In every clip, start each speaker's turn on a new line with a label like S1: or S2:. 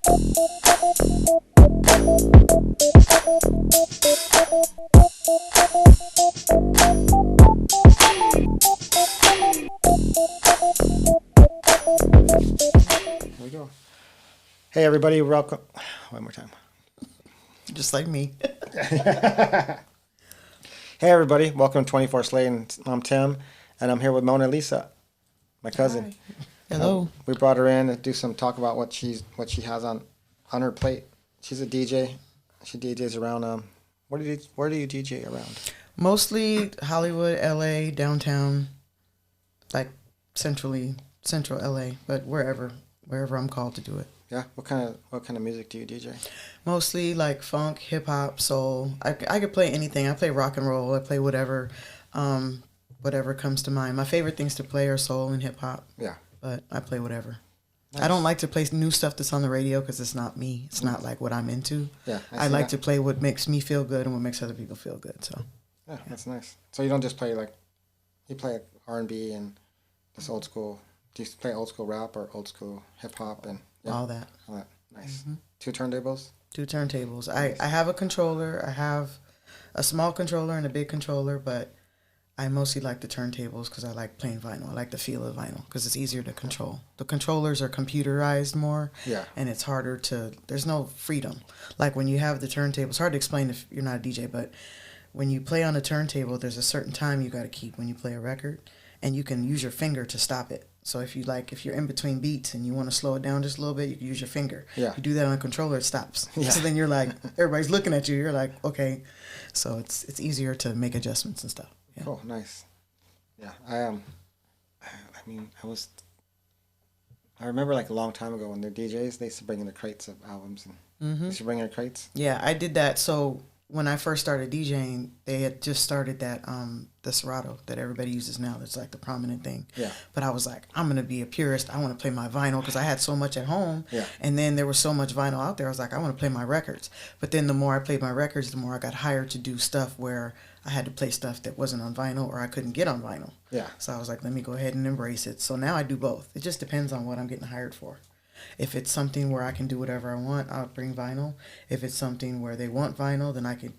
S1: Here we go. Hey everybody, welcome. One more time.
S2: Just like me.
S1: Hey everybody, welcome to 24 Slate. I'm Tim, and I'm here with Monalisa, my cousin.
S2: Hi. Hello.
S1: We brought her in to do some talk about what she has on her plate. She's a DJ. She DJs around. Where do you DJ around?
S2: Mostly Hollywood, LA, downtown, like central LA, but wherever I'm called to do it.
S1: Yeah. What kind of music do you DJ?
S2: Mostly like funk, hip hop, soul. I could play anything. I play rock and roll. I play whatever comes to mind. My favorite things to play are soul and hip hop.
S1: Yeah.
S2: But I play whatever.
S1: Nice.
S2: I don't like to play new stuff that's on the radio because it's not me. It's not like what I'm into.
S1: Yeah.
S2: I like to play what makes me feel good and what makes other people feel good. So.
S1: Yeah, that's nice. So you don't just play you play R&B and this old school. Do you play old school rap or old school hip hop and
S2: All that.
S1: Nice.
S2: Mm-hmm.
S1: 2 turntables.
S2: 2 turntables. I have a controller. I have a small controller and a big controller, but I mostly like the turntables because I like playing vinyl. I like the feel of vinyl because it's easier to control. The controllers are computerized more,
S1: Yeah.
S2: and it's harder to. There's no freedom. Like when you have the turntable, it's hard to explain if you're not a DJ, but when you play on a turntable, there's a certain time you got to keep when you play a record, and you can use your finger to stop it. So if you're in between beats and you want to slow it down just a little bit, you can use your finger.
S1: Yeah.
S2: You do that on a controller, it stops.
S1: Yeah.
S2: So then you're like, everybody's looking at you. You're like, okay. So it's easier to make adjustments and stuff. Yeah.
S1: Cool. Nice. Yeah. I remember like a long time ago when they're DJs, they used to bring in the crates of albums and they used to bring in crates.
S2: Yeah, I did that. So when I first started DJing, they had just started that the Serato that everybody uses now. That's like the prominent thing.
S1: Yeah.
S2: But I was like, I'm gonna be a purist. I want to play my vinyl because I had so much at home.
S1: Yeah.
S2: And then there was so much vinyl out there. I was like, I want to play my records. But then the more I played my records, the more I got hired to do stuff where I had to play stuff that wasn't on vinyl or I couldn't get on vinyl.
S1: Yeah.
S2: So I was like, let me go ahead and embrace it. So now I do both. It just depends on what I'm getting hired for. If it's something where I can do whatever I want, I'll bring vinyl. If it's something where they want vinyl, then I can,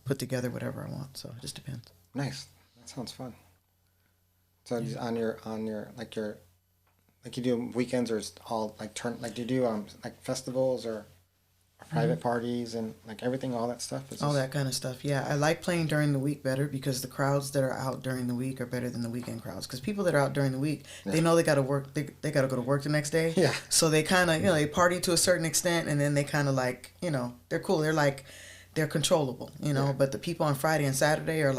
S2: put together whatever I want. So it just depends.
S1: Nice. That sounds fun. So on your you do weekends or it's all do you do festivals or private parties and everything, all that stuff?
S2: All that kind of stuff, yeah. I like playing during the week better because the crowds that are out during the week are better than the weekend crowds. Because people that are out during the week, they know they got to work. They got to go to work the next day.
S1: Yeah.
S2: So they kind of, they party to a certain extent, and then they kind of they're cool. They're controllable,
S1: Yeah.
S2: But the people on Friday and Saturday are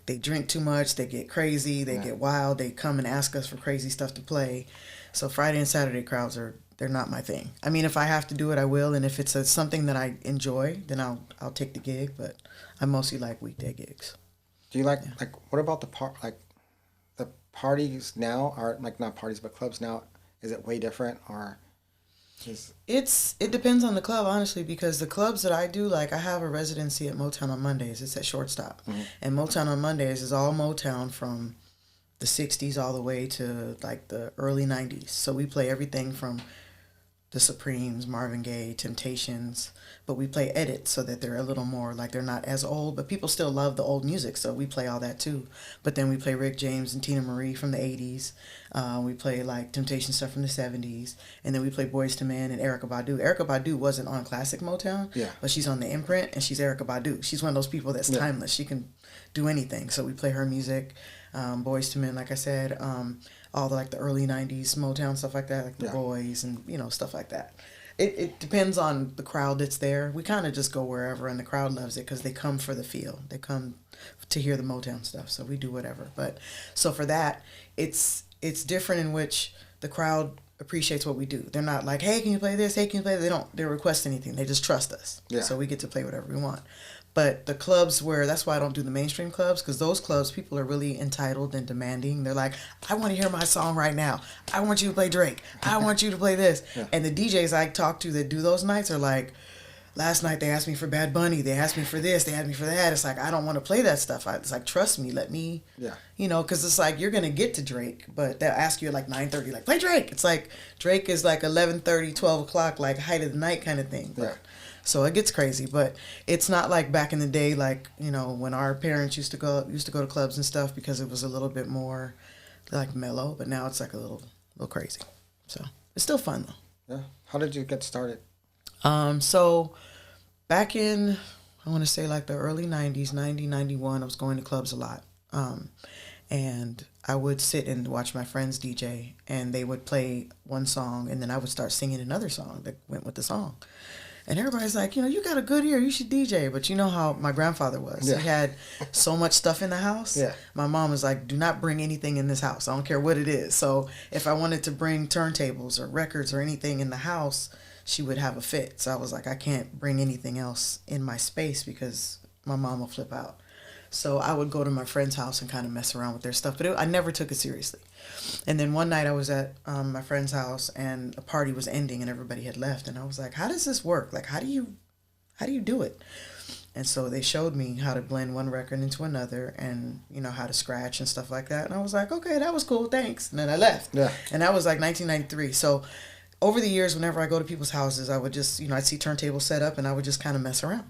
S2: they drink too much, they get crazy, they get wild, they come and ask us for crazy stuff to play. So Friday and Saturday crowds they're not my thing. I mean, if I have to do it, I will, and if it's something that I enjoy, then I'll take the gig. But I mostly like weekday gigs.
S1: Do you what about the the parties now are not parties but clubs now? Is it way different or?
S2: It depends on the club, honestly, because the clubs that I do, I have a residency at Motown on Mondays. It's at Shortstop, and Motown on Mondays is all Motown from the 60s all the way to the early 90s. So we play everything from the Supremes, Marvin Gaye, Temptations, but we play edits so that they're a little more they're not as old, but people still love the old music, so we play all that too. But then we play Rick James and Tina Marie from the 80s. We play Temptation stuff from the 70s, and then we play Boyz II Men and Erykah Badu. Erykah Badu wasn't on classic Motown, but she's on the imprint, and she's Erykah Badu. She's one of those people that's timeless. She can do anything, so we play her music. Boyz II Men, like I said, all the early 90s Motown stuff like that, the Boys and stuff like that. It depends on the crowd that's there. We kind of just go wherever, and the crowd loves it because they come for the feel. They come to hear the Motown stuff, so we do whatever. But so for that, it's different in which the crowd appreciates what we do. They're not like, hey, can you play this? Hey, can you play that? They don't request anything. They just trust us.
S1: Yeah.
S2: So we get to play whatever we want. But the clubs that's why I don't do the mainstream clubs, because those clubs, people are really entitled and demanding. They're like, I want to hear my song right now. I want you to play Drake. I want you to play this. Yeah. And the DJs I talk to that do those nights are like, last night they asked me for Bad Bunny. They asked me for this. They asked me for that. It's like, I don't want to play that stuff. It's like, trust me. Let me,
S1: Yeah.
S2: you know, because it's like, you're going to get to Drake, but they'll ask you at like 9:30, like, play Drake. It's like, Drake is like 11:30, 12 o'clock, like height of the night kind of thing.
S1: Yeah.
S2: So it gets crazy, but it's not like back in the day, like, you know, when our parents used to go to clubs and stuff, because it was a little bit more like mellow, but now it's like a little crazy. So it's still fun though.
S1: Yeah. How did you get started?
S2: So back in, I want to say like the early 90s, 90, 91, I was going to clubs a lot. And I would sit and watch my friends DJ, and they would play one song, and then I would start singing another song that went with the song. And everybody's like, you know, you got a good ear, you should DJ. But you know how my grandfather was.
S1: Yeah.
S2: He had so much stuff in the house.
S1: Yeah.
S2: My mom was like, do not bring anything in this house. I don't care what it is. So if I wanted to bring turntables or records or anything in the house, she would have a fit. So I was like, I can't bring anything else in my space because my mom will flip out. So I would go to my friend's house and kind of mess around with their stuff. But I never took it seriously. And then one night I was at my friend's house, and a party was ending and everybody had left. And I was like, how does this work? Like, how do you do it? And so they showed me how to blend one record into another, and, you know, how to scratch and stuff like that. And I was like, okay, that was cool. Thanks. And then I left.
S1: Yeah.
S2: And that was like 1993. So over the years, whenever I go to people's houses, I would just, you know, I'd see turntables set up and I would just kind of mess around.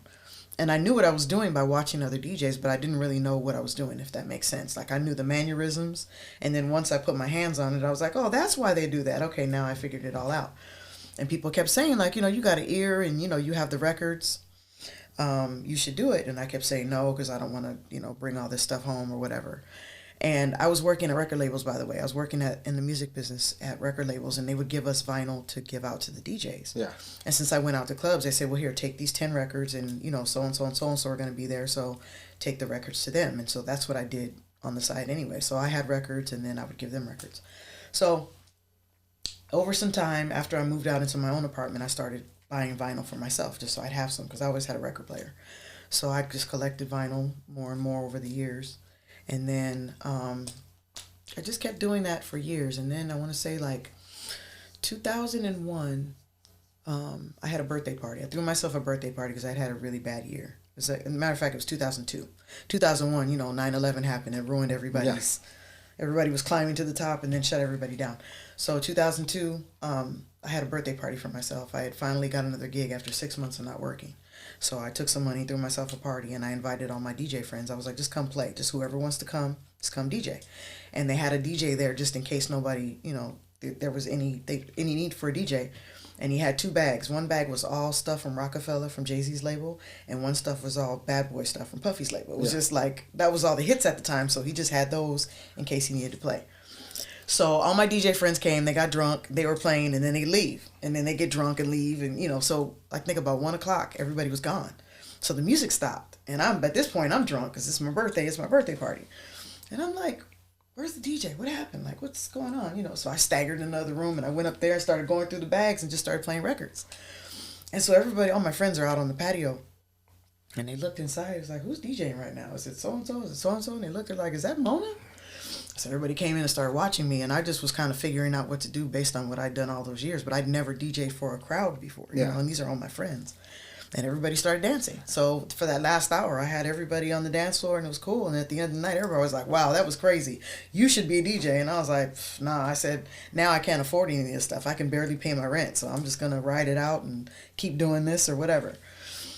S2: And I knew what I was doing by watching other DJs, but I didn't really know what I was doing, if that makes sense. Like, I knew the mannerisms, and then once I put my hands on it, I was like, oh, that's why they do that. Okay, now I figured it all out. And people kept saying, like, you know, you got an ear, and, you know, you have the records. You should do it. And I kept saying no, because I don't want to, you know, bring all this stuff home or whatever. And I was working at record labels, by the way. I was working in the music business at record labels, and they would give us vinyl to give out to the DJs.
S1: Yeah.
S2: And since I went out to clubs, they said, well, here, take these 10 records, and, you know, so-and-so and so-and-so are going to be there, so take the records to them. And so that's what I did on the side anyway. So I had records, and then I would give them records. So over some time, after I moved out into my own apartment, I started buying vinyl for myself, just so I'd have some, because I always had a record player. So I just collected vinyl more and more over the years. And then I just kept doing that for years. And then I want to say like 2001, I had a birthday party. I threw myself a birthday party because I'd had a really bad year. As a matter of fact, it was 2002. 2001, you know, 9/11 happened. It ruined everybody's. Yeah. Everybody was climbing to the top and then shut everybody down. So 2002, I had a birthday party for myself. I had finally got another gig after 6 months of not working. So I took some money, threw myself a party, and I invited all my DJ friends. I was like, just come play. Just whoever wants to come, just come DJ. And they had a DJ there just in case nobody, you know, there was any need for a DJ. And he had 2 bags. One bag was all stuff from Rockefeller, from Jay-Z's label, and one stuff was all Bad Boy stuff from Puffy's label. It was just like, that was all the hits at the time, so he just had those in case he needed to play. So all my DJ friends came, they got drunk, they were playing, and then they leave. And then they get drunk and leave, and, you know, so I think about 1 o'clock, everybody was gone. So the music stopped. And at this point, I'm drunk because it's my birthday party. And I'm like, where's the DJ? What happened? Like, what's going on? You know, so I staggered in another room, and I went up there and started going through the bags and just started playing records. And so everybody, all my friends are out on the patio. And they looked inside. It's like, who's DJing right now? Is it so-and-so? Is it so-and-so? And they looked at like, is that Mona? So everybody came in and started watching me, and I just was kind of figuring out what to do based on what I'd done all those years. But I'd never DJed for a crowd before, you know, and these are all my friends. And everybody started dancing. So for that last hour, I had everybody on the dance floor, and it was cool. And at the end of the night, everybody was like, wow, that was crazy. You should be a DJ. And I was like, nah. I said, now I can't afford any of this stuff. I can barely pay my rent. So I'm just going to ride it out and keep doing this or whatever.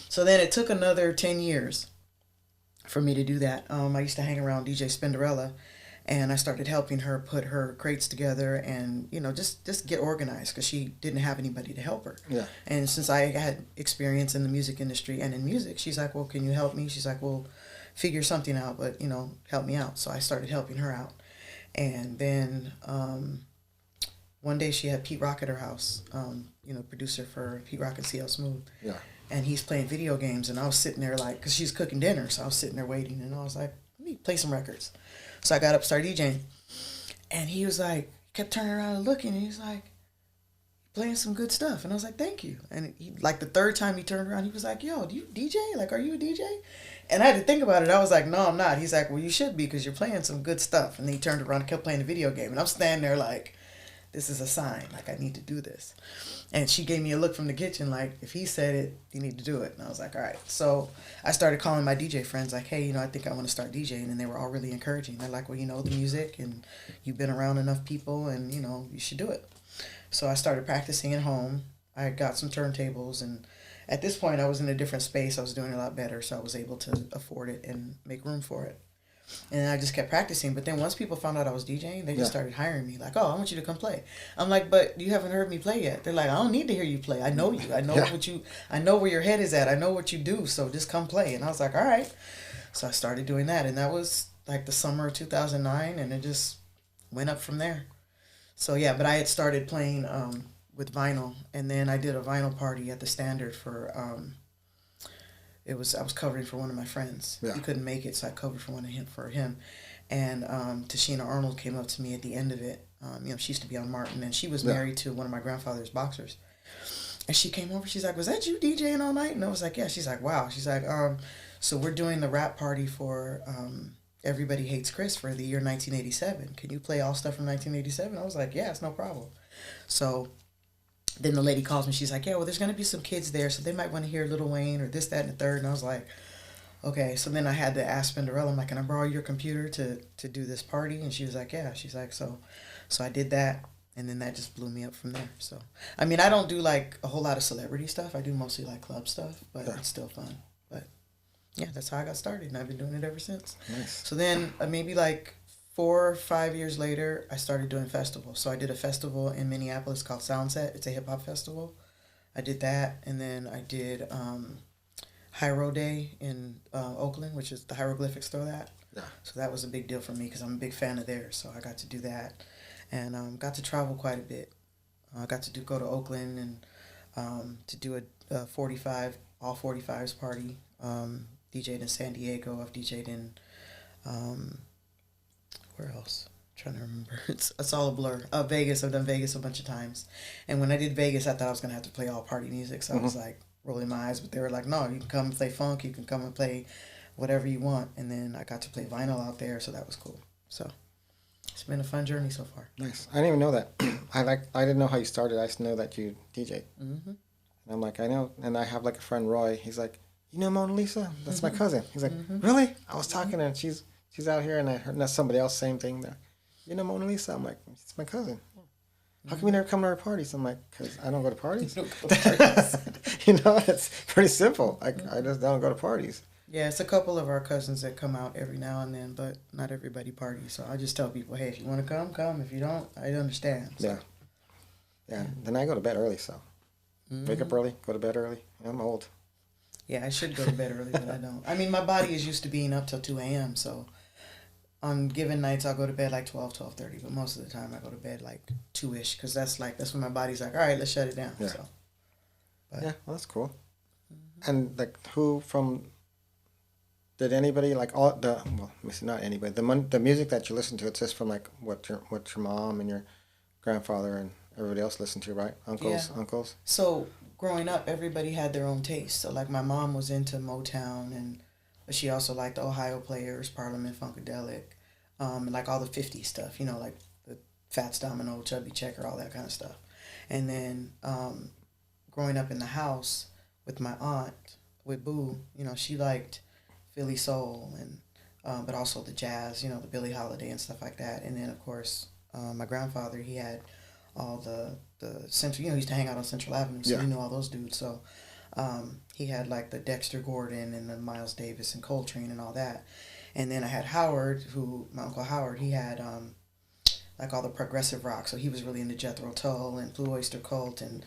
S2: So then it took another 10 years for me to do that. I used to hang around DJ Spinderella, and I started helping her put her crates together and, you know, just get organized because she didn't have anybody to help her.
S1: Yeah.
S2: And since I had experience in the music industry and in music, she's like, well, can you help me? She's like, well, figure something out, but, you know, help me out. So I started helping her out. And then one day she had Pete Rock at her house, you know, producer for Pete Rock and CL Smooth.
S1: Yeah.
S2: And he's playing video games, and I was sitting there like, because she's cooking dinner, so I was sitting there waiting, and I was like, let me play some records. So I got up, started DJing, and he was like, kept turning around and looking, and he's like, playing some good stuff. And I was like, thank you. And he, like the third time he turned around, he was like, yo, do you DJ? Like, are you a DJ? And I had to think about it. I was like, no, I'm not. He's like, well, you should be because you're playing some good stuff. And then he turned around and kept playing the video game. And I'm standing there like, this is a sign. Like, I need to do this. And she gave me a look from the kitchen, like, if he said it, you need to do it. And I was like, all right. So I started calling my DJ friends, like, hey, I think I want to start DJing. And they were all really encouraging. They're like, well, you know the music, and you've been around enough people, and, you should do it. So I started practicing at home. I got some turntables, and at this point, I was in a different space. I was doing a lot better, so I was able to afford it and make room for it. And I just kept practicing. But then once people found out I was DJing, they just started hiring me. Like, oh, I want you to come play. I'm like, but you haven't heard me play yet. They're like, I don't need to hear you play. I know you. I know I know where your head is at. I know what you do. So just come play. And I was like, all right. So I started doing that. And that was like the summer of 2009. And it just went up from there. So yeah, but I had started playing with vinyl. And then I did a vinyl party at the Standard for... I was covering for one of my friends. Yeah. He couldn't make it, so I covered for him. And Tashina Arnold came up to me at the end of it. She used to be on Martin, and she was married to one of my grandfather's boxers. And she came over. She's like, "Was that you DJing all night?" And I was like, "Yeah." She's like, "Wow." She's like, "So we're doing the rap party for Everybody Hates Chris for the year 1987. Can you play all stuff from 1987?" I was like, "Yeah, it's no problem." So then the lady calls me. She's like, yeah, well, there's going to be some kids there, so they might want to hear Lil Wayne or this, that, and the third. And I was like, okay. So then I had to ask Spinderella, I'm like, can I borrow your computer to do this party? And she was like, yeah. She's like, so I did that, and then that just blew me up from there. So, I mean, I don't do, like, a whole lot of celebrity stuff. I do mostly, like, club stuff, but it's still fun. But, yeah, that's how I got started, and I've been doing it ever since.
S1: Nice.
S2: So then maybe, like, 4 or 5 years later, I started doing festivals. So I did a festival in Minneapolis called Soundset. It's a hip-hop festival. I did that, and then I did Hyro Day in Oakland, which is the hieroglyphics throw that. Yeah. So that was a big deal for me because I'm a big fan of theirs. So I got to do that, and got to travel quite a bit. I got to go to Oakland and to do a 45, all 45s party. DJ'd in San Diego. I've DJ'd in... where else? I'm trying to remember. It's all a blur. Vegas. I've done Vegas a bunch of times. And when I did Vegas, I thought I was going to have to play all party music. So I was like rolling my eyes. But they were like, no, you can come and play funk. You can come and play whatever you want. And then I got to play vinyl out there. So that was cool. So it's been a fun journey so far.
S1: Nice. I didn't even know that. I didn't know how you started. I just know that you DJ. Mm-hmm. And I'm like, I know. And I have like a friend, Roy. He's like, you know Monalisa? That's my cousin. He's like, really? I was talking to her, and she's out here, and I heard somebody else, same thing. There, you know Monalisa? I'm like, it's my cousin. How come you never come to our parties? I'm like, because I don't go to parties. It's pretty simple. I just don't go to parties.
S2: Yeah, it's a couple of our cousins that come out every now and then, but not everybody parties. So I just tell people, hey, if you want to come, come. If you don't, I understand. So.
S1: Yeah. Then I go to bed early, so wake up early, go to bed early. I'm old.
S2: Yeah, I should go to bed early, but I don't. I mean, my body is used to being up till 2 a.m., so on given nights, I'll go to bed like 12:30, but most of the time I go to bed like 2-ish, because that's when my body's like, all right, let's shut it down.
S1: Yeah.
S2: So,
S1: well, that's cool. And like, did anybody like not anybody, the music that you listen to, it's just from like what your mom and your grandfather and everybody else listened to, right? Uncles?
S2: So growing up, everybody had their own taste. So like my mom was into Motown, and she also liked the Ohio Players, Parliament Funkadelic, and like all the 50s stuff, like the Fats Domino, Chubby Checker, all that kind of stuff. And then growing up in the house with my aunt, with Boo, she liked Philly soul and but also the jazz, the Billie Holiday and stuff like that. And then of course my grandfather, he had all the Central, he used to hang out on Central Avenue, so he knew all those dudes. So he had like the Dexter Gordon and the Miles Davis and Coltrane and all that. And then I had Howard, my Uncle Howard, he had like all the progressive rock. So he was really into Jethro Tull and Blue Oyster Cult and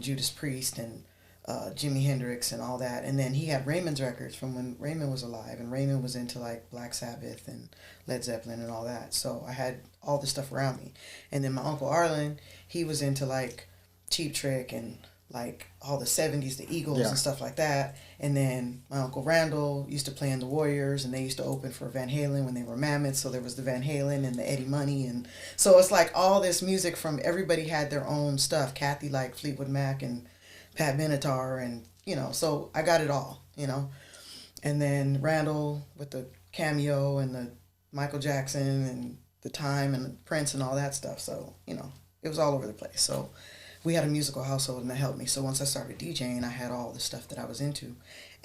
S2: Judas Priest and Jimi Hendrix and all that. And then he had Raymond's records from when Raymond was alive, and Raymond was into like Black Sabbath and Led Zeppelin and all that. So I had all this stuff around me. And then my Uncle Arlen, he was into like Cheap Trick and like all the 70s, the Eagles and stuff like that. And then my Uncle Randall used to play in the Warriors, and they used to open for Van Halen when they were Mammoth. So there was the Van Halen and the Eddie Money. And so it's like all this music from everybody had their own stuff. Kathy liked Fleetwood Mac and Pat Benatar, and so I got it all, and then Randall with the Cameo and the Michael Jackson and the time and Prince and all that stuff. So, you know, it was all over the place. So we had a musical household and that helped me. So once I started DJing, I had all the stuff that I was into.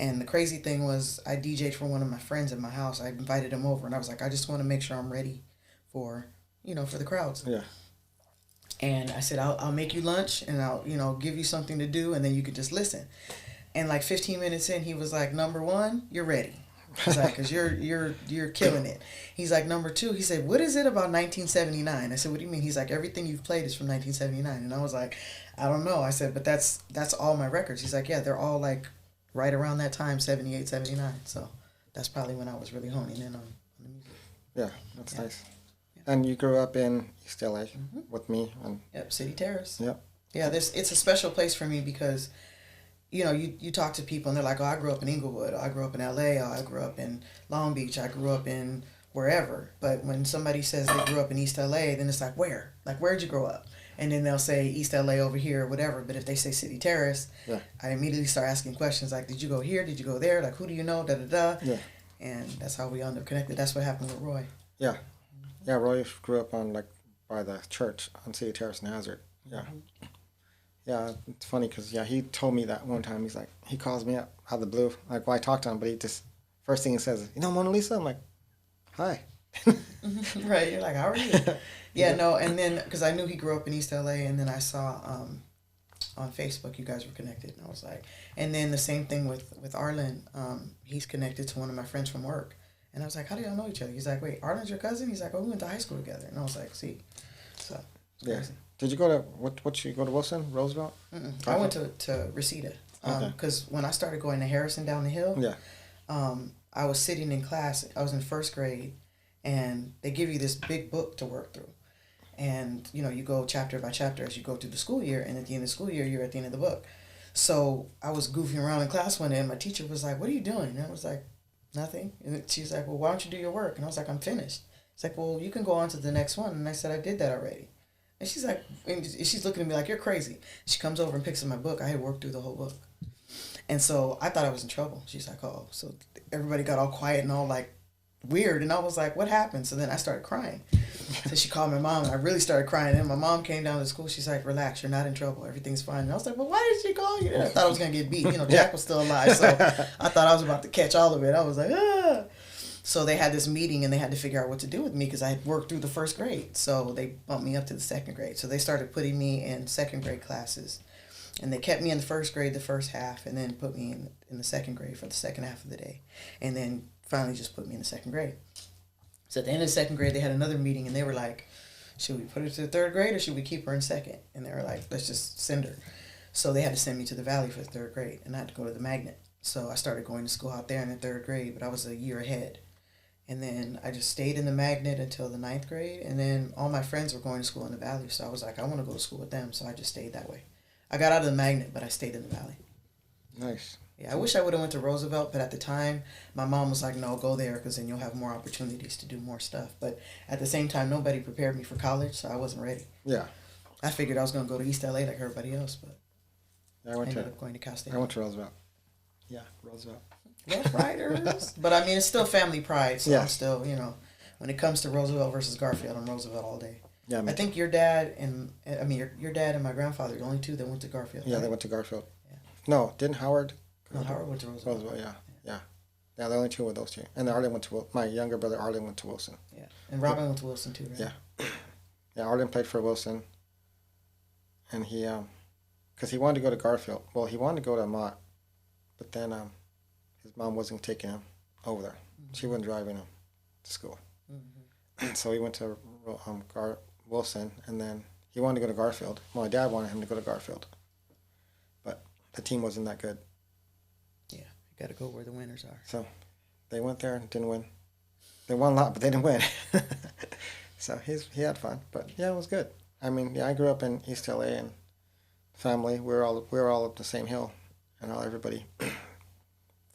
S2: And the crazy thing was I DJ'd for one of my friends at my house. I invited him over and I was like, I just want to make sure I'm ready for, you know, for the crowds.
S1: Yeah.
S2: And I said, I'll make you lunch and I'll, you know, give you something to do and then you could just listen. And like 15 minutes in, he was like, number one, you're ready. He's like, cause you're killing it. He's like, number two, he said, what is it about 1979? I said, what do you mean? He's like, everything you've played is from 1979. And I was like, I don't know. I said, but that's all my records. He's like, yeah, they're all like right around that time, 78, 79. So that's probably when I was really honing in on the music.
S1: Yeah, that's nice. Yeah. And you grew up in East LA with me. And
S2: yep, City Terrace.
S1: Yep.
S2: Yeah, it's a special place for me because, you know, you talk to people and they're like, oh, I grew up in Inglewood, or I grew up in LA, or I grew up in Long Beach, I grew up in wherever. But when somebody says they grew up in East LA, then it's like, where? Like, where'd you grow up? And then they'll say East LA over here or whatever. But if they say City Terrace, I immediately start asking questions like, did you go here? Did you go there? Like, who do you know? Da da da. Yeah. And that's how we end up connected. That's what happened with Roy.
S1: Yeah. Yeah, Roy grew up on, like, by the church on City Terrace in Hazard. Yeah. Yeah, it's funny because, yeah, he told me that one time. He's like, he calls me up out of the blue. Like, well, I talked to him, but he just, first thing he says is, you know Monalisa? I'm like, hi.
S2: Right, you're like, how are you? Yeah, no, and then, because I knew he grew up in East LA, and then I saw on Facebook you guys were connected, and I was like, and then the same thing with Arlen. He's connected to one of my friends from work, and I was like, how do y'all know each other? He's like, wait, Arlen's your cousin? He's like, oh, we went to high school together, and I was like, see, so, it's crazy. Did
S1: you go to, what you go to Wilson, Roosevelt?
S2: I went to Reseda, because when I started going to Harrison down the hill, I was sitting in class, I was in first grade, and they give you this big book to work through. And, you know, you go chapter by chapter as you go through the school year, and at the end of the school year, you're at the end of the book. So I was goofing around in class one day, and my teacher was like, what are you doing? And I was like, nothing. And she's like, well, why don't you do your work? And I was like, I'm finished. It's like, well, you can go on to the next one. And I said, I did that already. And she's like, and she's looking at me like, you're crazy. She comes over and picks up my book. I had worked through the whole book. And so I thought I was in trouble. She's like, oh. So everybody got all quiet and all like weird. And I was like, what happened? So then I started crying. So she called my mom and I really started crying. And my mom came down to school. She's like, relax, you're not in trouble. Everything's fine. And I was like, well, why did she call you? And I thought I was going to get beat. You know, Jack was still alive. So I thought I was about to catch all of it. I was like, ah. So they had this meeting and they had to figure out what to do with me because I had worked through the first grade. So they bumped me up to the second grade. So they started putting me in second grade classes. And they kept me in the first grade the first half and then put me in the second grade for the second half of the day. And then finally just put me in the second grade. So at the end of the second grade, they had another meeting and they were like, should we put her to the third grade or should we keep her in second? And they were like, let's just send her. So they had to send me to the Valley for the third grade and I had to go to the Magnet. So I started going to school out there in the third grade, but I was a year ahead. And then I just stayed in the Magnet until the ninth grade. And then all my friends were going to school in the Valley. So I was like, I want to go to school with them. So I just stayed that way. I got out of the Magnet, but I stayed in the Valley.
S1: Nice.
S2: Yeah, I wish I would have went to Roosevelt, but at the time, my mom was like, no, go there because then you'll have more opportunities to do more stuff. But at the same time, nobody prepared me for college, so I wasn't ready.
S1: Yeah.
S2: I figured I was going to go to East LA like everybody else, but
S1: I
S2: ended up going to Cal State.
S1: I went to Roosevelt. Yeah, Roosevelt.
S2: Rough Riders. But I mean, it's still family pride, so I'm still, you know, when it comes to Roosevelt versus Garfield, I'm Roosevelt all day. Yeah, I think your dad and your dad and my grandfather are the only two that went to Garfield.
S1: Yeah, right? They went to Garfield. Yeah. No, didn't Howard?
S2: No, Howard went to Roosevelt.
S1: Roosevelt, yeah. Yeah, the only two were those two. And Arlen went to, my younger brother Arlen went to Wilson.
S2: Yeah, and Robin went to Wilson too, right?
S1: Yeah. Yeah, Arlen played for Wilson. And he, because he wanted to go to Garfield. Well, he wanted to go to Mott, but then his mom wasn't taking him over there. Mm-hmm. She wasn't driving him to school. Mm-hmm. So he went to Wilson, and then he wanted to go to Garfield. Well, my dad wanted him to go to Garfield. But the team wasn't that good.
S2: Yeah, you got to go where the winners are.
S1: So they went there and didn't win. They won a lot, but they didn't win. So he had fun. But yeah, it was good. I mean, yeah, I grew up in East LA and family. We were all up the same hill, and everybody.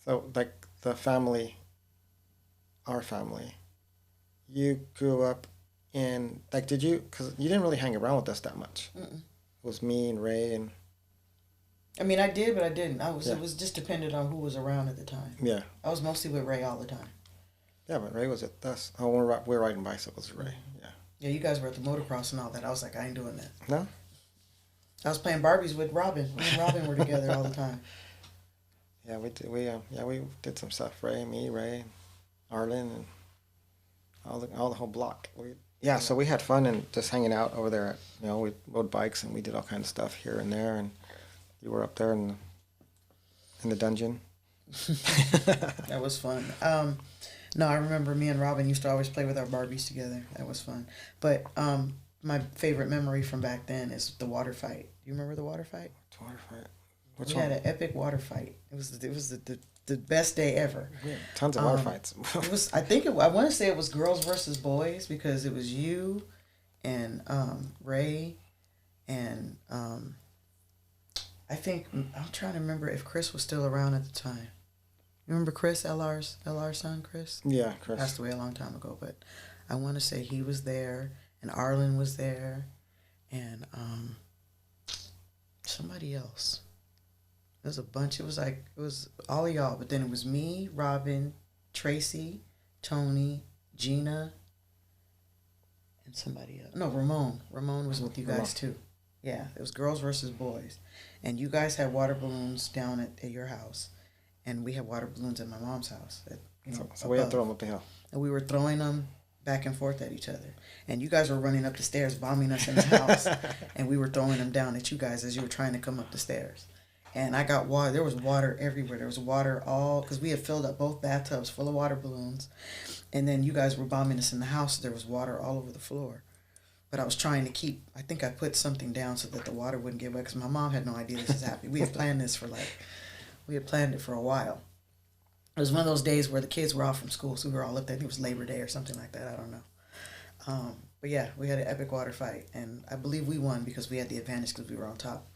S1: So like the family, our family. You grew up in like did you? Because you didn't really hang around with us that much. Mm-mm. It was me and Ray and.
S2: I mean, I did, but I didn't. It was just dependent on who was around at the time.
S1: Yeah.
S2: I was mostly with Ray all the time.
S1: Yeah, but Ray was at us. Oh, we're riding bicycles with Ray. Yeah.
S2: Yeah, you guys were at the motocross and all that. I was like, I ain't doing that.
S1: No?
S2: I was playing Barbies with Robin. Me and Robin were together all the time.
S1: Yeah, we did some stuff. Ray, Arlen, and all the whole block. So we had fun and just hanging out over there. We rode bikes and we did all kinds of stuff here and there. And you were up there in the dungeon.
S2: That was fun. No, I remember me and Robin used to always play with our Barbies together. That was fun. But my favorite memory from back then is the water fight. Do you remember the water fight?
S1: Water fight.
S2: We had an epic water fight. It was the best day ever.
S1: Yeah, tons of water fights.
S2: It was. I want to say it was girls versus boys because it was you, and Ray, and I think I'm trying to remember if Chris was still around at the time. You remember Chris, LR's son, Chris?
S1: Yeah, Chris.
S2: Passed away a long time ago, but I want to say he was there, and Arlen was there, and somebody else. It was a bunch. It was all of y'all, but then it was me, Robin, Tracy, Tony, Gina, and somebody else. No, Ramon. Ramon was with you guys too. Yeah, it was girls versus boys, and you guys had water balloons down at your house, and we had water balloons at my mom's house.
S1: So we had to throw them up the hill.
S2: And we were throwing them back and forth at each other, and you guys were running up the stairs, bombing us in the house, and we were throwing them down at you guys as you were trying to come up the stairs. And I got water. There was water everywhere. There was water because we had filled up both bathtubs full of water balloons. And then you guys were bombing us in the house. There was water all over the floor. But I was trying to I think I put something down so that the water wouldn't get wet because my mom had no idea this was happening. We had planned this we had planned it for a while. It was one of those days where the kids were off from school, so we were all up there. I think it was Labor Day or something like that. I don't know. But yeah, we had an epic water fight. And I believe we won because we had the advantage because we were on top.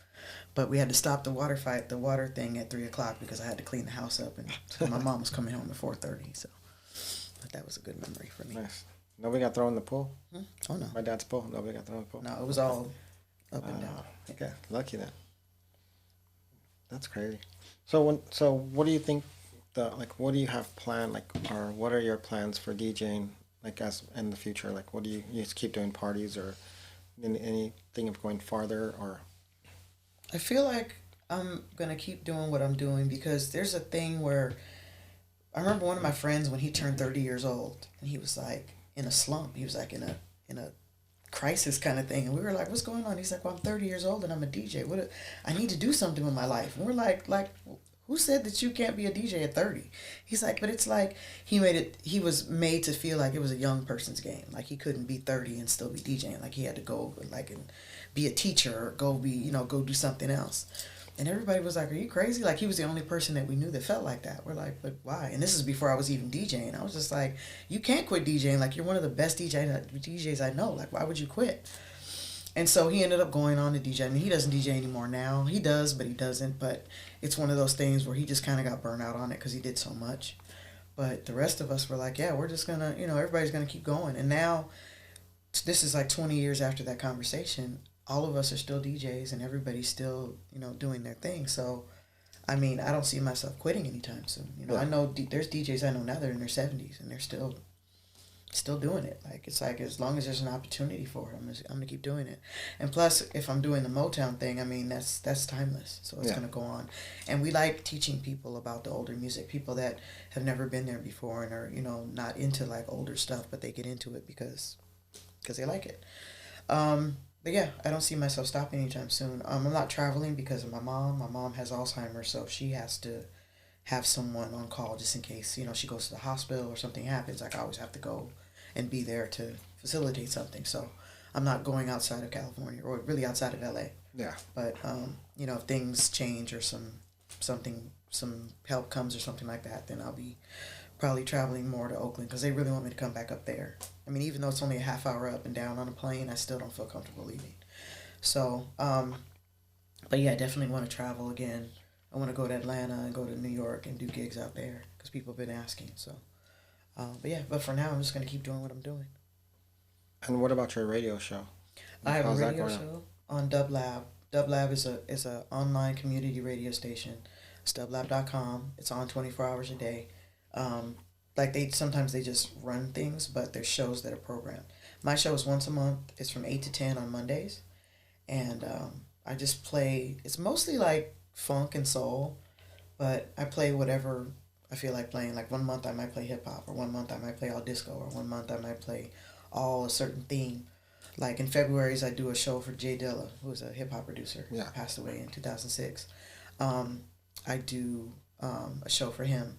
S2: But we had to stop the water thing at 3:00 because I had to clean the house up, and so my mom was coming home at 4:30. So, but that was a good memory for me.
S1: Nice. Nobody got thrown in the pool.
S2: Oh no.
S1: My dad's pool. Nobody got thrown in the pool.
S2: No, it was all up and down.
S1: Okay, lucky then. That's crazy. So what do you think? What do you have planned? Or what are your plans for DJing? As in the future, what do you just keep doing parties or anything of going farther or?
S2: I feel like I'm going to keep doing what I'm doing because there's a thing where I remember one of my friends when he turned 30 years old and he was like in a slump. He was like in a crisis kind of thing. And we were like, what's going on? He's like, well, I'm 30 years old and I'm a DJ. I need to do something with my life. And we're like, who said that you can't be a DJ at 30? He's like, but it's like he was made to feel like it was a young person's game. Like he couldn't be 30 and still be DJing. Like he had to go and be a teacher or go do something else. And everybody was like, are you crazy? Like he was the only person that we knew that felt like that. We're like, but why? And this is before I was even DJing. I was just like, you can't quit DJing. Like you're one of the best DJs I know. Like why would you quit? And so he ended up going on to DJ. I mean, he doesn't DJ anymore now. He does, but he doesn't. But it's one of those things where he just kind of got burnt out on it because he did so much. But the rest of us were like, yeah, we're just going to, everybody's going to keep going. And now, this is like 20 years after that conversation, all of us are still DJs and everybody's still, doing their thing. So, I mean, I don't see myself quitting anytime soon. I know there's DJs I know now that are in their 70s and they're still doing it. It's like as long as there's an opportunity for it, I'm gonna keep doing it. And plus, if I'm doing the Motown thing, I mean that's timeless, so it's gonna go on. And we like teaching people about the older music, people that have never been there before and are not into like older stuff, but they get into it because they like it. But yeah, I don't see myself stopping anytime soon. I'm not traveling because of my mom. My mom has Alzheimer's, so she has to have someone on call just in case, she goes to the hospital or something happens. Like I always have to go and be there to facilitate something. So I'm not going outside of California or really outside of LA.
S1: Yeah.
S2: But if things change or some help comes or something like that, then I'll be probably traveling more to Oakland because they really want me to come back up there. I mean, even though it's only a half hour up and down on a plane, I still don't feel comfortable leaving. So, but yeah, I definitely want to travel again. I want to go to Atlanta and go to New York and do gigs out there because people have been asking. So, but for now, I'm just going to keep doing what I'm doing.
S1: And what about your radio show?
S2: I have a radio show on Dublab. Dublab is a online community radio station. It's dublab.com. It's on 24 hours a day. Sometimes they just run things, but there's shows that are programmed. My show is once a month. It's from 8 to 10 on Mondays. And I just play, it's mostly like funk and soul, but I play whatever I feel like playing. Like one month I might play hip hop, or one month I might play all disco, or one month I might play all a certain theme. Like in February's, I do a show for Jay Dilla, who was a hip hop producer.
S1: Yeah.
S2: Passed away in 2006. I do a show for him,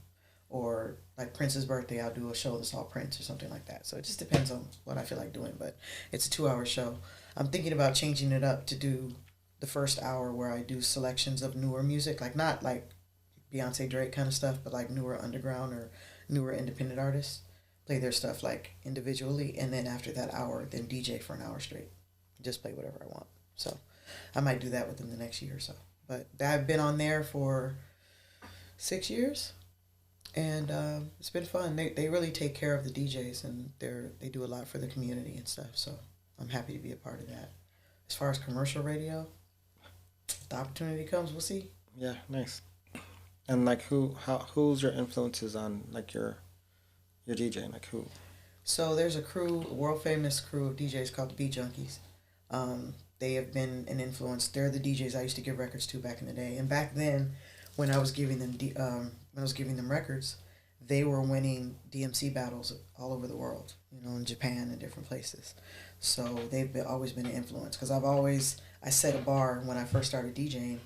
S2: or like Prince's birthday, I'll do a show that's all Prince or something like that. So it just depends on what I feel like doing, but it's a 2 hour show. I'm thinking about changing it up to do the first hour where I do selections of newer music, like not like Beyonce Drake kind of stuff, but like newer underground or newer independent artists. Play their stuff like individually, and then after that hour, then DJ for an hour straight. Just play whatever I want. So I might do that within the next year or so. But I've been on there for 6 years, and it's been fun. They really take care of the DJs, and they do a lot for the community and stuff. So I'm happy to be a part of that. As far as commercial radio, if the opportunity comes, we'll see.
S1: Yeah, nice. And like who's your influences on like your DJing? Like who?
S2: So there's a crew, a world famous crew of DJs called the Beat Junkies. They have been an influence. They're the DJs I used to give records to back in the day. And back then, when I was giving them records, they were winning DMC battles all over the world. You know, in Japan and different places. So always been an influence, because I set a bar when I first started DJing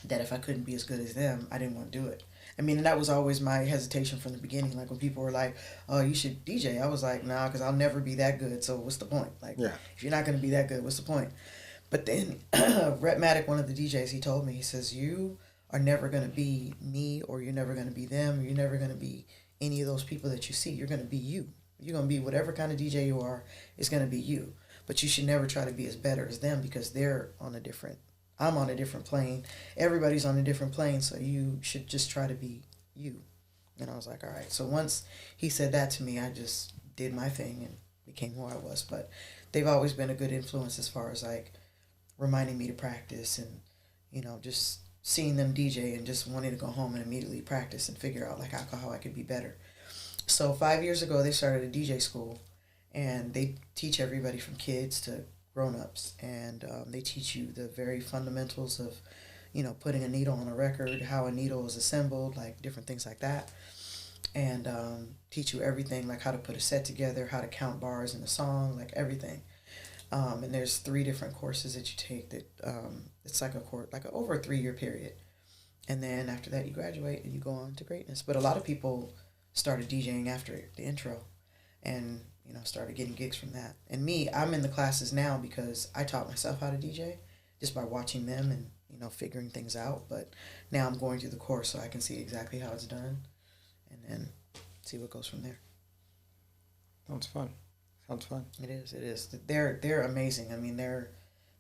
S2: that if I couldn't be as good as them, I didn't want to do it. I mean, and that was always my hesitation from the beginning. Like when people were like, "Oh, you should DJ," I was like, "Nah, because I'll never be that good. So what's the point? Like,
S1: Yeah.
S2: if you're not going to be that good, what's the point?" But then Rhett Maddock, one of the DJs, he told me, he says, "You are never going to be me, or you're never going to be them, or you're never going to be any of those people that you see. You're going to be you. You're going to be whatever kind of DJ you are. It's going to be you. But you should never try to be as better as them, because I'm on a different plane. Everybody's on a different plane, so you should just try to be you." And I was like, all right. So once he said that to me, I just did my thing and became who I was. But they've always been a good influence as far as like reminding me to practice, and, you know, just seeing them DJ and just wanting to go home and immediately practice and figure out like how I could be better. So 5 years ago, they started a DJ school, and they teach everybody from kids to grown-ups, and they teach you the very fundamentals of, you know, putting a needle on a record, how a needle is assembled, like different things like that, and teach you everything, like how to put a set together, how to count bars in a song, like everything. And there's 3 different courses that you take that it's like a course, like over a 3-year period, and then after that you graduate and you go on to greatness. But a lot of people started DJing after the intro, and, you know, started getting gigs from that. And me, I'm in the classes now because I taught myself how to DJ just by watching them and, you know, figuring things out. But now I'm going through the course so I can see exactly how it's done, and then see what goes from there.
S1: Sounds fun. Sounds fun.
S2: It is. They're amazing. I mean,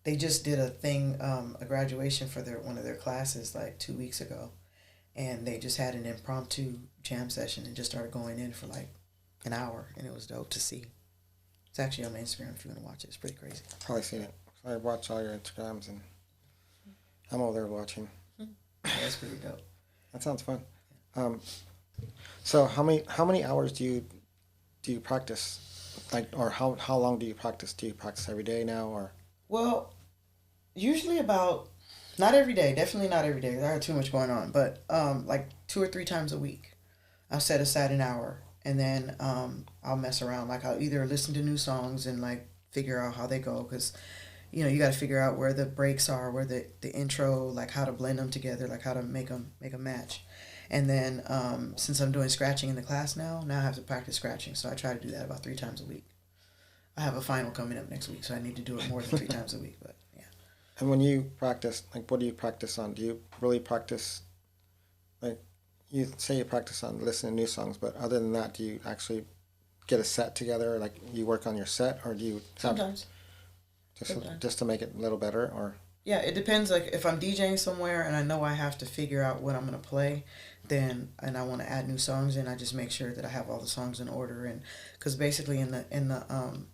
S2: they just did a graduation for one of their classes like 2 weeks ago, and they just had an impromptu jam session and just started going in for like an hour, and it was dope to see. It's actually on my Instagram if you want to watch it. It's pretty crazy.
S1: Probably seen it. I watch all your Instagrams, and I'm over there watching.
S2: Yeah, that's pretty dope.
S1: That sounds fun. So how many hours do you practice? Like, or how long do you practice? Do you practice every day now, or?
S2: Well, usually about, not every day, definitely not every day. I have too much going on, but like 2 or 3 times a week, I'll set aside an hour, and then I'll mess around. Like I'll either listen to new songs and like figure out how they go, because, you know, you got to figure out where the breaks are, where the intro, like how to blend them together, like how to make them match. And then since I'm doing scratching in the class now I have to practice scratching, so I try to do that about 3 times a week. I have a final coming up next week, so I need to do it more than 3 times a week. But yeah.
S1: And when you practice, like, what do you practice on? Do you really practice, like, you say you practice on listening to new songs, but other than that, do you actually get a set together? Like, you work on your set, or do you
S2: Sometimes.
S1: just to make it a little better, or?
S2: Yeah, it depends. Like if I'm DJing somewhere and I know I have to figure out what I'm gonna play, and I want to add new songs in, I just make sure that I have all the songs in order. And because basically in the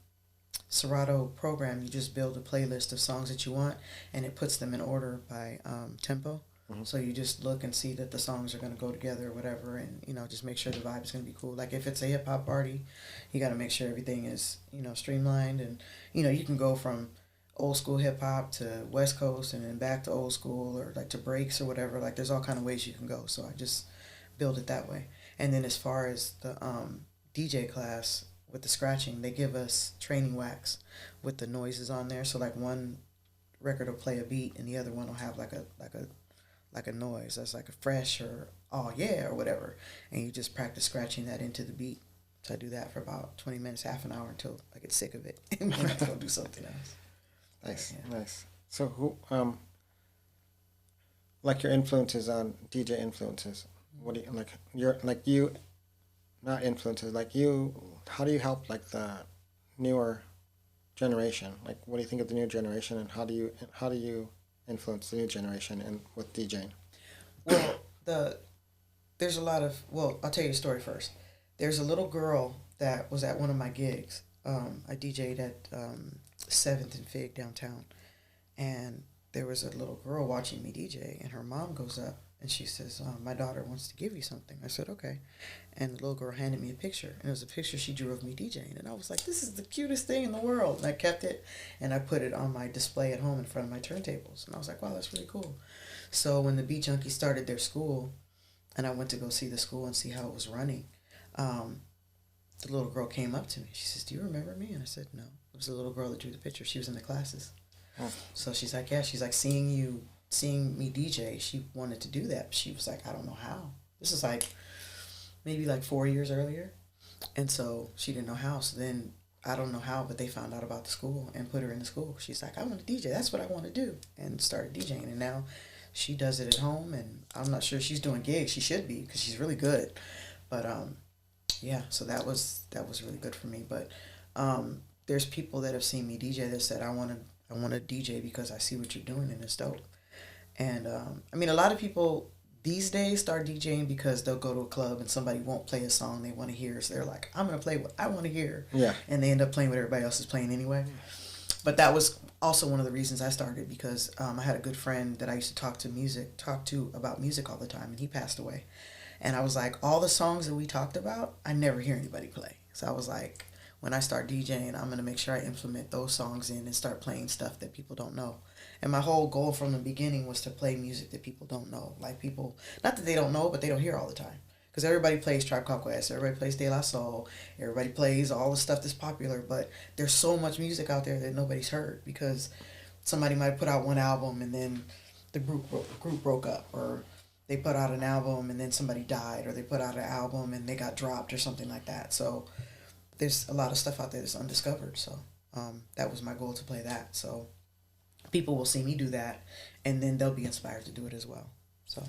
S2: Serato program, you just build a playlist of songs that you want, and it puts them in order by tempo. So you just look and see that the songs are going to go together or whatever, and just make sure the vibe is going to be cool. Like if it's a hip hop party, you got to make sure everything is streamlined, and you can go from old school hip hop to West Coast and then back to old school, or like to breaks or whatever. Like there's all kind of ways you can go. So I just build it that way. And then as far as the DJ class with the scratching, they give us training wax with the noises on there. So like one record will play a beat and the other one will have like a noise that's like a fresh or oh yeah or whatever, and you just practice scratching that into the beat. So I do that for about 20 minutes, half an hour, until I get sick of it and then I go do something else.
S1: Nice. So who like your influences on DJ influences? What do you like? Not influences, like you. How do you help like the newer generation? Like what do you think of the new generation, and how do you influence the new generation and with DJing?
S2: Well, there's a lot of, I'll tell you a story first. There's a little girl that was at one of my gigs. I DJ'd at 7th and Fig downtown, and there was a little girl watching me DJ, and her mom goes up and she says, my daughter wants to give you something. I said, okay. And the little girl handed me a picture, and it was a picture she drew of me DJing, and I was like, this is the cutest thing in the world. And I kept it, and I put it on my display at home in front of my turntables, and I was like, wow, that's really cool. So when the Beat Junkies started their school, and I went to go see the school and see how it was running, the little girl came up to me. She says, do you remember me? And I said, no. It was the little girl that drew the picture. She was in the classes. Oh. So she's like, yeah. She's like, seeing me DJ, she wanted to do that. But she was like, I don't know how. This is like maybe like 4 years earlier. And so she didn't know how. So then I don't know how, but they found out about the school and put her in the school. She's like, I want to DJ. That's what I want to do. And started DJing. And now she does it at home. And I'm not sure she's doing gigs. She should be, because she's really good. But yeah, so that was really good for me. But there's people that have seen me DJ that said, I want to DJ because I see what you're doing and it's dope. And I mean, a lot of people these days start DJing because they'll go to a club and somebody won't play a song they want to hear. So they're like, I'm going to play what I want to hear. Yeah. And they end up playing what everybody else is playing anyway. But that was also one of the reasons I started, because I had a good friend that I used to talk to about music all the time, and he passed away. And I was like, all the songs that we talked about, I never hear anybody play. So I was like, when I start DJing, I'm going to make sure I implement those songs in and start playing stuff that people don't know. And my whole goal from the beginning was to play music that people don't know. Like people, not that they don't know, but they don't hear all the time. Because everybody plays Tribe Called Quest, everybody plays De La Soul, everybody plays all the stuff that's popular, but there's so much music out there that nobody's heard, because somebody might put out one album and then the group broke up, or they put out an album and then somebody died, or they put out an album and they got dropped or something like that. So there's a lot of stuff out there that's undiscovered. So that was my goal, to play that. So people will see me do that, and then they'll be inspired to do it as well. So,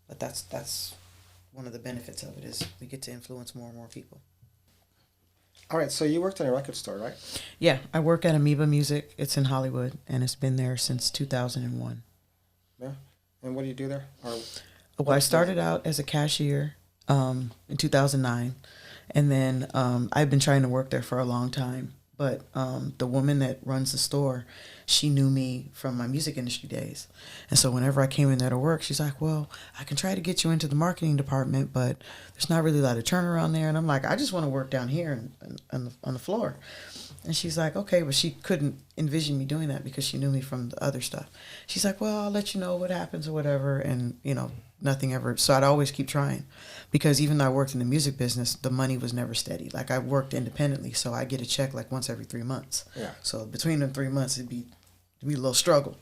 S2: but that's one of the benefits of it, is we get to influence more and more people.
S1: All right, so you worked in a record store, right?
S2: Yeah, I work at Amoeba Music. It's in Hollywood, and it's been there since 2001.
S1: Yeah, and what do you do there?
S2: Well, I started out as a cashier in 2009, and then I've been trying to work there for a long time. But the woman that runs the store, she knew me from my music industry days. And so whenever I came in there to work, she's like, well, I can try to get you into the marketing department, but there's not really a lot of turnaround there. And I'm like, I just want to work down here on the floor. And she's like, okay, but she couldn't envision me doing that because she knew me from the other stuff. She's like, well, I'll let you know what happens or whatever. And, nothing ever. So I'd always keep trying, because even though I worked in the music business, the money was never steady. Like I worked independently, so I get a check like once every 3 months. Yeah. So between them 3 months, it'd be a little struggle.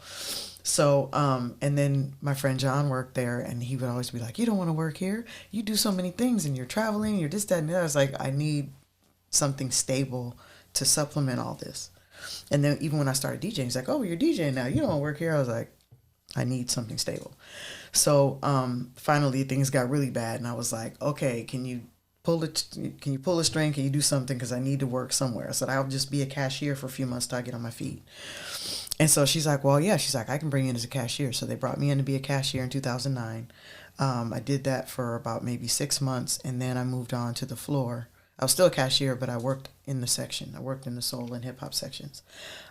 S2: So, and then my friend John worked there, and he would always be like, you don't want to work here. You do so many things, and you're traveling, you're this, that, and that. I was like, I need something stable to supplement all this. And then even when I started DJing, he's like, oh, you're DJing now. You don't want to work here. I was like, I need something stable. So finally things got really bad, and I was like, okay, can you pull a string? Can you do something? Because I need to work somewhere. I said, I'll just be a cashier for a few months till I get on my feet. And so she's like, well, yeah. She's like, I can bring you in as a cashier. So they brought me in to be a cashier in 2009. I did that for about maybe 6 months, and then I moved on to the floor. I was still a cashier, but I worked in the section. I worked in the soul and hip hop sections,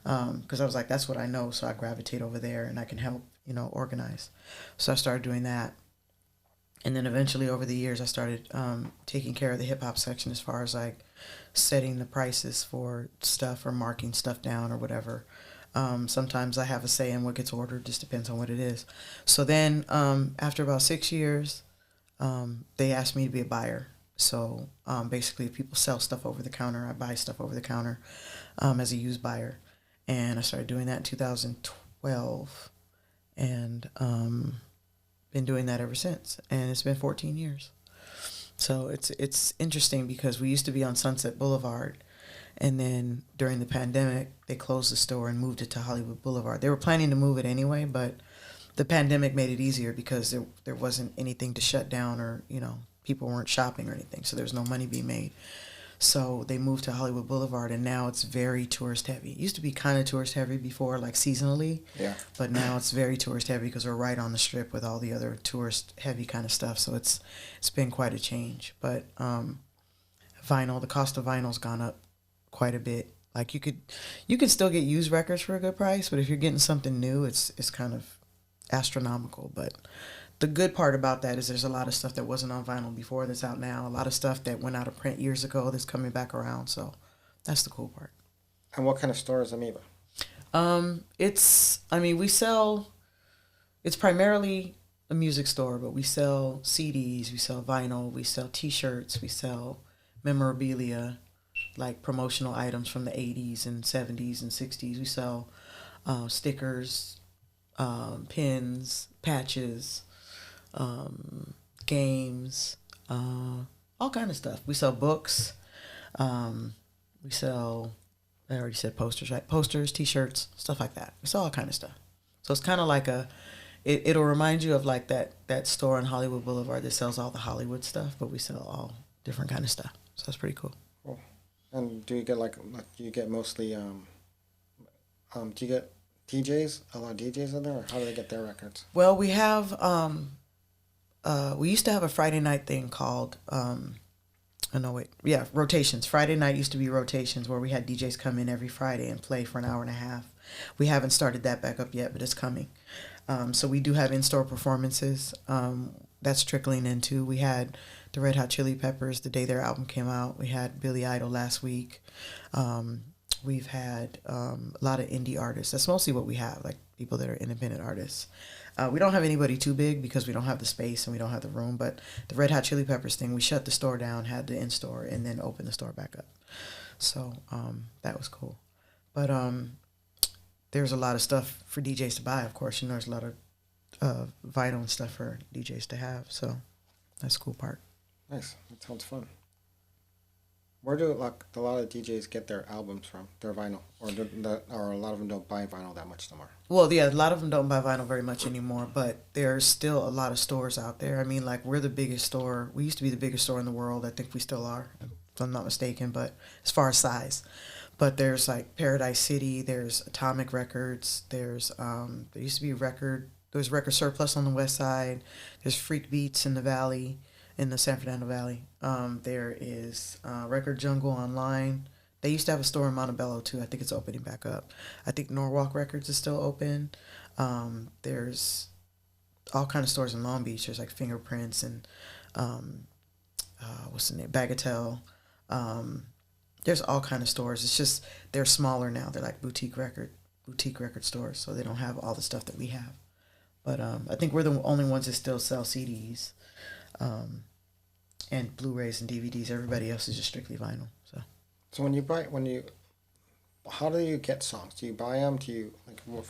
S2: because I was like, that's what I know. So I gravitate over there, and I can help organized. So I started doing that. And then eventually over the years, I started taking care of the hip hop section as far as like setting the prices for stuff or marking stuff down or whatever. Sometimes I have a say in what gets ordered, just depends on what it is. So then after about 6 years, they asked me to be a buyer. So basically, if people sell stuff over the counter, I buy stuff over the counter as a used buyer. And I started doing that in 2012 and been doing that ever since. And it's been 14 years. So it's interesting because we used to be on Sunset Boulevard. And then during the pandemic, they closed the store and moved it to Hollywood Boulevard. They were planning to move it anyway, but the pandemic made it easier because there wasn't anything to shut down or, people weren't shopping or anything. So there was no money being made. So they moved to Hollywood Boulevard, and now it's very tourist heavy. It used to be kind of tourist heavy before, like seasonally.
S1: Yeah.
S2: But now it's very tourist heavy because we're right on the strip with all the other tourist heavy kind of stuff. So it's been quite a change. But vinyl, the cost of vinyl's gone up quite a bit. Like you could still get used records for a good price, but if you're getting something new, it's kind of astronomical. But the good part about that is there's a lot of stuff that wasn't on vinyl before that's out now. A lot of stuff that went out of print years ago that's coming back around. So that's the cool part.
S1: And what kind of store is Amoeba?
S2: We sell, it's primarily a music store, but we sell CDs, we sell vinyl, we sell T-shirts, we sell memorabilia, like promotional items from the 80s and 70s and 60s. We sell stickers, pins, patches, games, all kind of stuff. We sell books. We sell, I already said posters, right? Posters, T-shirts, stuff like that. We sell all kind of stuff. So it's kind of like it'll remind you of like that store on Hollywood Boulevard that sells all the Hollywood stuff, but we sell all different kind of stuff. So that's pretty cool.
S1: Cool. And do you get do you get mostly, do you get DJs, a lot of DJs in there, or how do they get their records?
S2: Well, we have, we used to have a Friday night thing called, rotations. Friday night used to be rotations where we had DJs come in every Friday and play for an hour and a half. We haven't started that back up yet, but it's coming. So we do have in-store performances. That's trickling into. We had the Red Hot Chili Peppers the day their album came out. We had Billy Idol last week. We've had a lot of indie artists. That's mostly what we have, like people that are independent artists. We don't have anybody too big because we don't have the space and we don't have the room. But the Red Hot Chili Peppers thing, we shut the store down, had the in-store, and then opened the store back up. So that was cool. But there's a lot of stuff for DJs to buy, of course. There's a lot of vinyl and stuff for DJs to have. So that's the cool part.
S1: Nice. That sounds fun. Where do a lot of DJs get their albums from, their vinyl, or a lot of them don't buy vinyl that much anymore?
S2: Well, yeah, a lot of them don't buy vinyl very much anymore, but there's still a lot of stores out there. I mean, like we're the biggest store. We used to be the biggest store in the world. I think we still are, if I'm not mistaken. But as far as size, but there's like Paradise City. There's Atomic Records. There's there used to be There's Record Surplus on the west side. There's Freak Beats in the Valley. In the San Fernando Valley. There is Record Jungle online. They used to have a store in Montebello too. I think it's opening back up. I think Norwalk Records is still open. There's all kind of stores in Long Beach. There's like Fingerprints and what's the name? Bagatelle. There's all kind of stores. It's just they're smaller now. They're like boutique record stores, so they don't have all the stuff that we have. But I think we're the only ones that still sell CDs. And Blu-rays and DVDs. Everybody else is just strictly vinyl. So how do you get songs? Do you buy them? Do you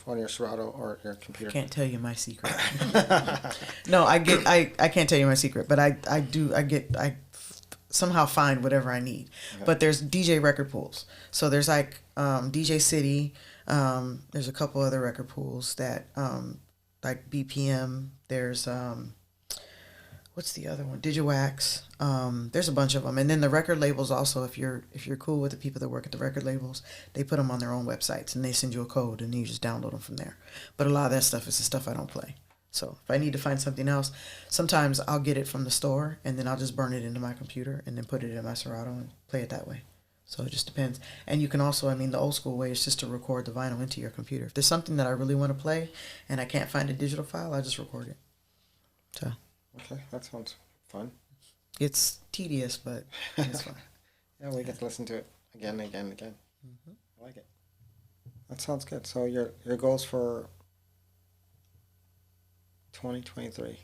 S2: on your Serato or your computer? I can't tell you my secret. No, I can't tell you my secret, but I somehow find whatever I need. Okay. But there's DJ record pools. So there's like DJ City. There's a couple other record pools that like BPM. There's what's the other one? Digiwax. There's a bunch of them, and then the record labels also. If you're cool with the people that work at the record labels, they put them on their own websites, and they send you a code, and you just download them from there. But a lot of that stuff is the stuff I don't play. So if I need to find something else, sometimes I'll get it from the store, and then I'll just burn it into my computer, and then put it in my Serato and play it that way. So it just depends. And you can also, I mean, the old school way is just to record the vinyl into your computer. If there's something that I really want to play and I can't find a digital file, I just record it. So.
S1: Okay, that sounds fun.
S2: It's tedious, but it's fun.
S1: Yeah, we get to listen to it again and again and again. Mm-hmm. I like it. That sounds good. So your goals for 2023?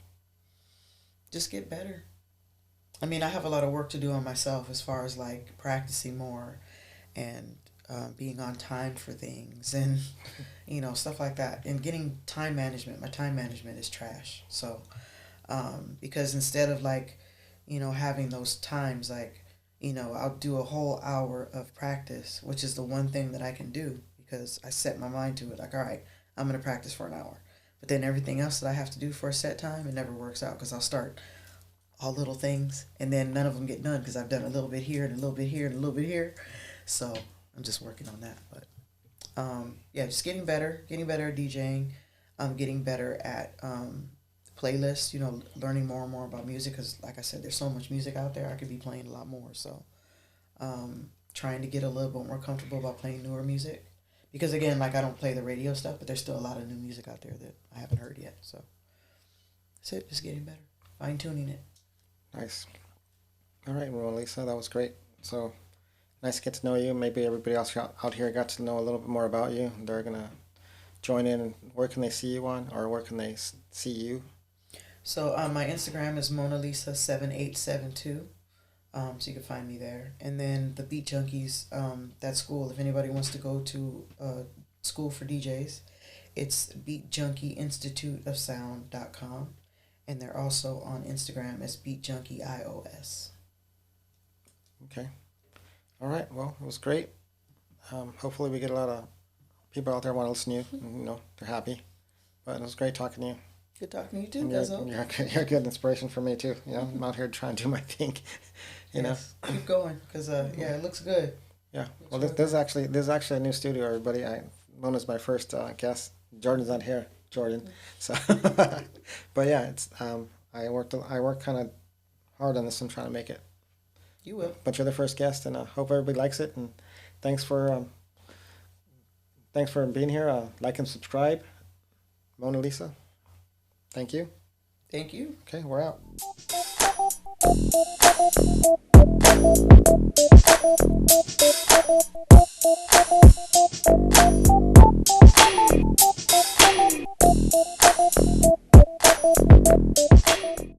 S2: Just get better. I mean, I have a lot of work to do on myself as far as like practicing more and being on time for things and, you know, stuff like that. And getting time management. My time management is trash. So, because instead of like, you know, having those times, like, you know, I'll do a whole hour of practice, which is the one thing that I can do because I set my mind to it. Like, all right, I'm going to practice for an hour. But then everything else that I have to do for a set time, it never works out because I'll start all little things and then none of them get done because I've done a little bit here and a little bit here and a little bit here. So I'm just working on that. But yeah, just getting better at DJing. Getting better at playlists, you know, learning more and more about music because, like I said, there's so much music out there. I could be playing a lot more. So trying to get a little bit more comfortable about playing newer music. Because, again, like, I don't play the radio stuff, but there's still a lot of new music out there that I haven't heard yet. So that's it. Just getting better. Fine-tuning it.
S1: Nice. All right, Monalisa, that was great. So nice to get to know you. Maybe everybody else out here got to know a little bit more about you. They're going to join in. Where can they see you on, or where can they see you?
S2: So my Instagram is Monalisa7872. So you can find me there. And then the Beat Junkies, that school, if anybody wants to go to school for DJs, it's beatjunkieinstituteofsound.com. And they're also on Instagram as beatjunkieios.
S1: Okay. All right. Well, it was great. Hopefully we get a lot of people out there want to listen to you. You know, they're happy. But it was great talking to you.
S2: Good talking to you too, Guzzo.
S1: You're a good inspiration for me too. You know, I'm out here trying to do my thing. You know,
S2: keep going because yeah, it looks good.
S1: Yeah. Well, this is actually a new studio. Everybody, Mona's my first guest. Jordan's not here. Jordan. So, but yeah, it's I worked kind of hard on this and trying to make it.
S2: You will.
S1: But you're the first guest, and I hope everybody likes it. And thanks for being here. Like and subscribe, Monalisa. Thank you.
S2: Thank you.
S1: Okay, we're out.